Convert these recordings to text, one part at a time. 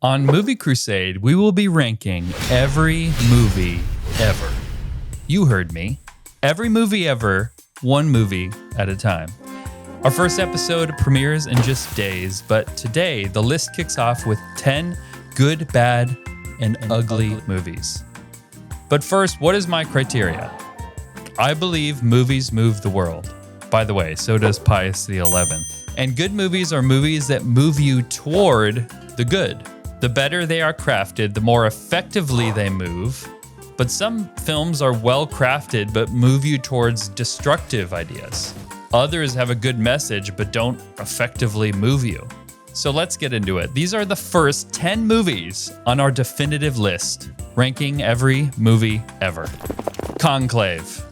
On Movie Crusade, we will be ranking every movie ever. You heard me. Every movie ever, one movie at a time. Our first episode premieres in just days, but today the list kicks off with 10 good, bad, and ugly movies. But first, what is my criteria? I believe movies move the world. By the way, so does Pius XI. And good movies are movies that move you toward the good. The better they are crafted, the more effectively they move. But some films are well crafted but move you towards destructive ideas. Others have a good message but don't effectively move you. So let's get into it. These are the first 10 movies on our definitive list, ranking every movie ever. Conclave.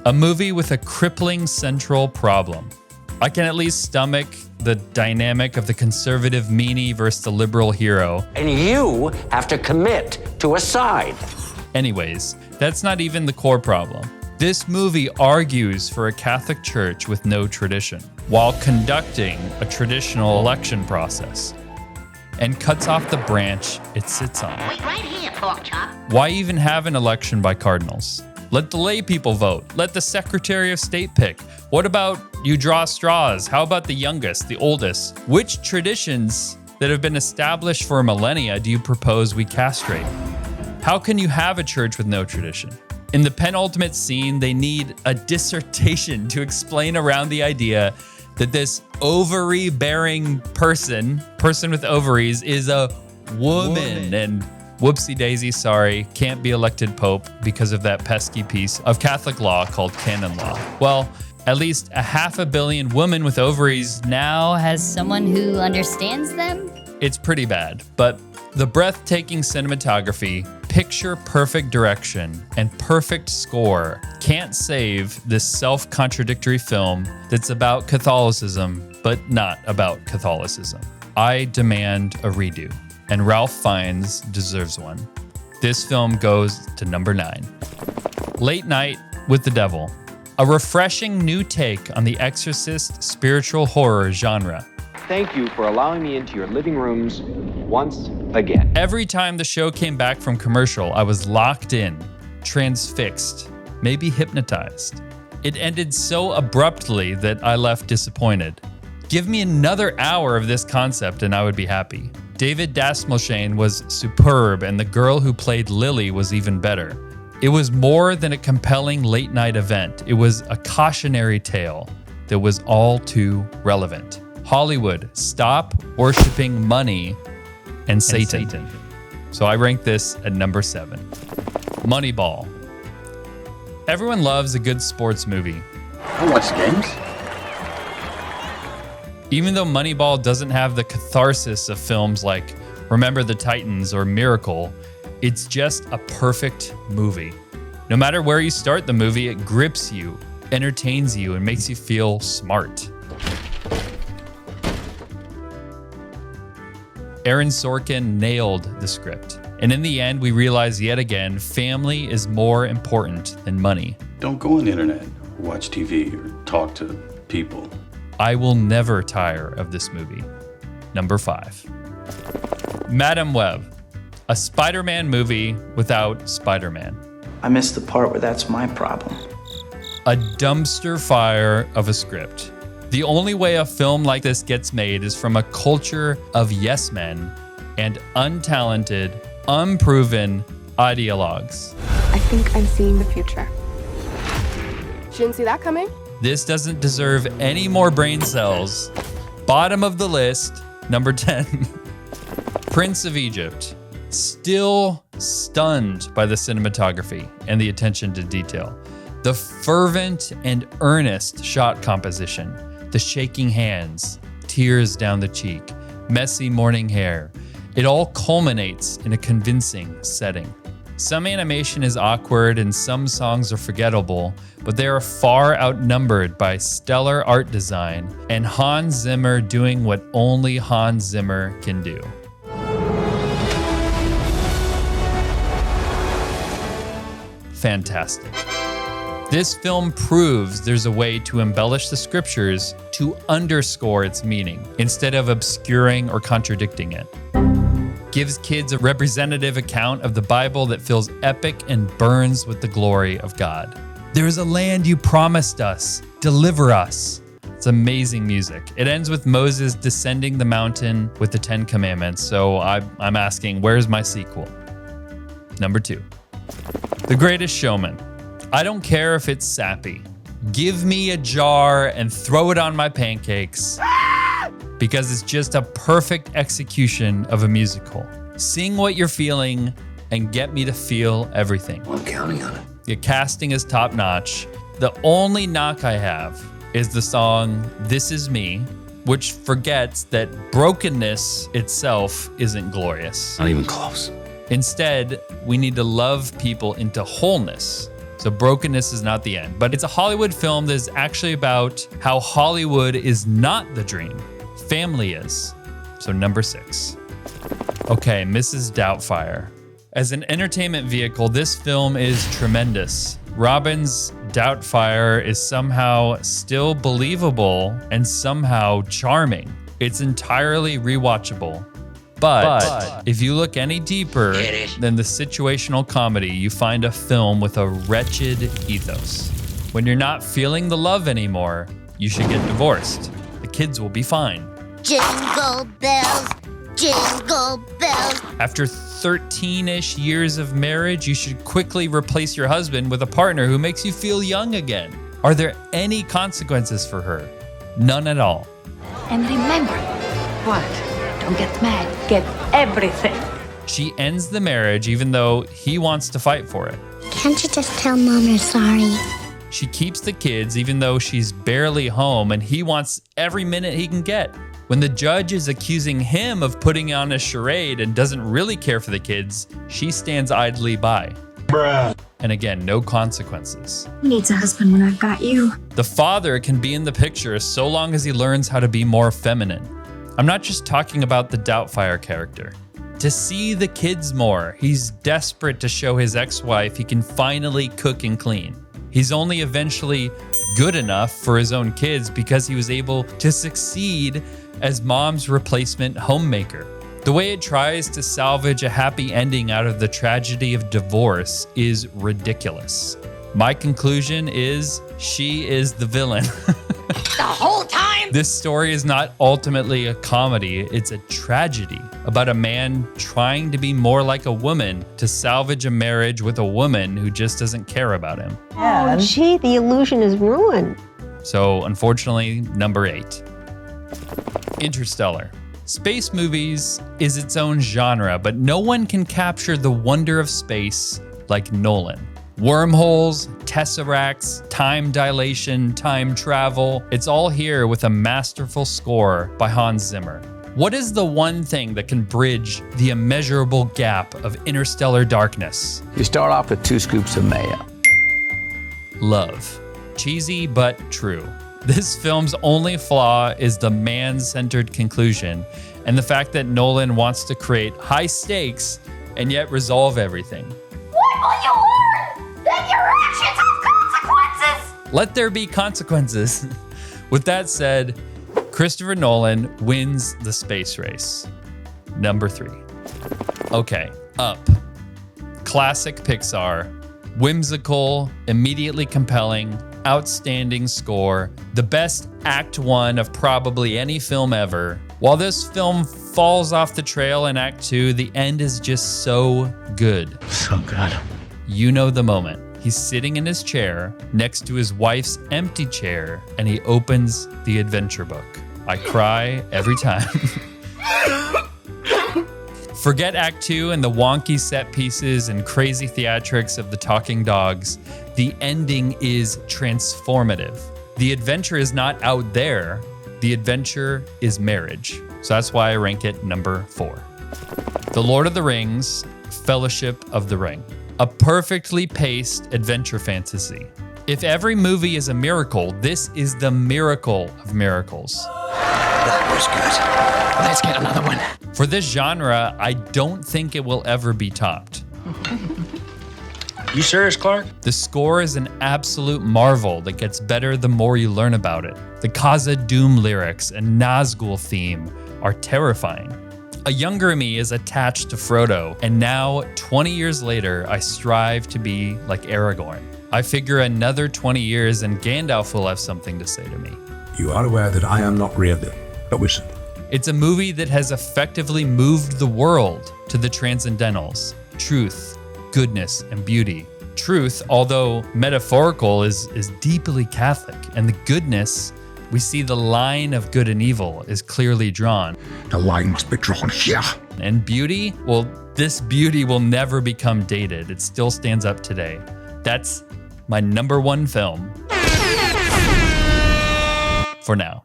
A movie with a crippling central problem. I can at least stomach the dynamic of the conservative meanie versus the liberal hero. And you have to commit to a side. Anyways, that's not even the core problem. This movie argues for a Catholic Church with no tradition, while conducting a traditional election process, and cuts off the branch it sits on. Wait right here, pork chop. Why even have an election by cardinals? Let the lay people vote. Let the Secretary of State pick. What about you draw straws? How about the youngest, the oldest? Which traditions that have been established for millennia do you propose we castrate? How can you have a church with no tradition? In the penultimate scene, they need a dissertation to explain around the idea that this ovary-bearing person with ovaries, is a woman. And whoopsie daisy, sorry, can't be elected pope because of that pesky piece of Catholic law called canon law. Well, at least 500 million women with ovaries now Has someone who understands them? It's pretty bad, but the breathtaking cinematography, picture-perfect direction, and perfect score can't save this self-contradictory film that's about Catholicism, but not about Catholicism. I demand a redo, and Ralph Fiennes deserves one. This film goes to number 9. Late Night with the Devil. A refreshing new take on the Exorcist spiritual horror genre. Thank you for allowing me into your living rooms once again. Every time the show came back from commercial, I was locked in, transfixed, maybe hypnotized. It ended so abruptly that I left disappointed. Give me another hour of this concept and I would be happy. David Dastmalchian was superb and the girl who played Lily was even better. It was more than a compelling late night event. It was a cautionary tale that was all too relevant. Hollywood, stop worshiping money and Satan. So I rank this at number 7. Moneyball. Everyone loves a good sports movie. I watch games. Even though Moneyball doesn't have the catharsis of films like Remember the Titans or Miracle, it's just a perfect movie. No matter where you start the movie, it grips you, entertains you, and makes you feel smart. Aaron Sorkin nailed the script. And in the end, we realize yet again, family is more important than money. Don't go on the internet, or watch TV, or talk to people. I will never tire of this movie. Number 5. Madam Web. A Spider-Man movie without Spider-Man. I missed the part where that's my problem. A dumpster fire of a script. The only way a film like this gets made is from a culture of yes men and untalented, unproven ideologues. I think I'm seeing the future. Didn't see that coming. This doesn't deserve any more brain cells. Bottom of the list, number 10. Prince of Egypt. Still stunned by the cinematography and the attention to detail. The fervent and earnest shot composition. The shaking hands, tears down the cheek, messy morning hair. It all culminates in a convincing setting. Some animation is awkward and some songs are forgettable, but they are far outnumbered by stellar art design and Hans Zimmer doing what only Hans Zimmer can do. Fantastic. This film proves there's a way to embellish the scriptures to underscore its meaning instead of obscuring or contradicting it. gives kids a representative account of the Bible that feels epic and burns with the glory of God. There is a land you promised us. Deliver us. It's amazing music. It ends with Moses descending the mountain with the 10 Commandments. So I'm asking, where's my sequel? Number 2, The Greatest Showman. I don't care if it's sappy. Give me a jar and throw it on my pancakes because it's just a perfect execution of a musical. Sing what you're feeling and get me to feel everything. I'm counting on it. The casting is top notch. The only knock I have is the song This Is Me, which forgets that brokenness itself isn't glorious. Not even close. Instead, we need to love people into wholeness. So brokenness is not the end, but it's a Hollywood film that is actually about how Hollywood is not the dream. Family is. So number 6. Okay, Mrs. Doubtfire. As an entertainment vehicle, this film is tremendous. Robin's Doubtfire is somehow still believable and somehow charming. It's entirely rewatchable. But if you look any deeper than the situational comedy, you find a film with a wretched ethos. When you're not feeling the love anymore, you should get divorced. The kids will be fine. Jingle bells, jingle bells. After 13-ish years of marriage, you should quickly replace your husband with a partner who makes you feel young again. Are there any consequences for her? None at all. And remember, what? Don't get mad. Get everything. She ends the marriage even though he wants to fight for it. Can't you just tell Mom you're sorry? She keeps the kids even though she's barely home and he wants every minute he can get. When the judge is accusing him of putting on a charade and doesn't really care for the kids, she stands idly by. Bruh. And again, no consequences. Who needs a husband when I've got you? The father can be in the picture so long as he learns how to be more feminine. I'm not just talking about the Doubtfire character. To see the kids more, he's desperate to show his ex-wife he can finally cook and clean. He's only eventually good enough for his own kids because he was able to succeed as mom's replacement homemaker. The way it tries to salvage a happy ending out of the tragedy of divorce is ridiculous. My conclusion is she is the villain. The whole time? This story is not ultimately a comedy, it's a tragedy about a man trying to be more like a woman to salvage a marriage with a woman who just doesn't care about him. Oh, gee, the illusion is ruined. So, unfortunately, number 8. Interstellar. Space movies is its own genre, but no one can capture the wonder of space like Nolan. Wormholes, tesseracts, time dilation, time travel, it's all here with a masterful score by Hans Zimmer. What is the one thing that can bridge the immeasurable gap of interstellar darkness? You start off with 2 scoops of mayo. Love. Cheesy but true. This film's only flaw is the man-centered conclusion and the fact that Nolan wants to create high stakes and yet resolve everything. What will you learn? That your actions have consequences! Let there be consequences. With that said, Christopher Nolan wins the space race. Number 3. Okay, Up. Classic Pixar. Whimsical, immediately compelling, outstanding score, the best Act 1 of probably any film ever. While this film falls off the trail in Act 2, the end is just so good. So good. You know the moment. He's sitting in his chair next to his wife's empty chair, and he opens the adventure book. I cry every time. Forget Act 2 and the wonky set pieces and crazy theatrics of the talking dogs. The ending is transformative. The adventure is not out there. The adventure is marriage. So that's why I rank it number 4. The Lord of the Rings, Fellowship of the Ring. A perfectly paced adventure fantasy. If every movie is a miracle, this is the miracle of miracles. That was good. Let's get another one. For this genre, I don't think it will ever be topped. You serious, Clark? The score is an absolute marvel that gets better the more you learn about it. The Khazad-dûm lyrics and Nazgul theme are terrifying. A younger me is attached to Frodo, and now, 20 years later, I strive to be like Aragorn. I figure another 20 years and Gandalf will have something to say to me. You are aware that I am not really a wizard. It's a movie that has effectively moved the world to the transcendentals: truth, goodness, and beauty. Truth, although metaphorical, is deeply Catholic, and the goodness, we see the line of good and evil is clearly drawn. The line must be drawn here. And beauty, well, this beauty will never become dated. It still stands up today. That's my #1 film for now.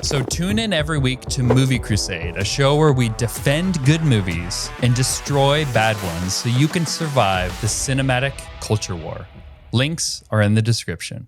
So tune in every week to Movie Crusade, a show where we defend good movies and destroy bad ones so you can survive the cinematic culture war. Links are in the description.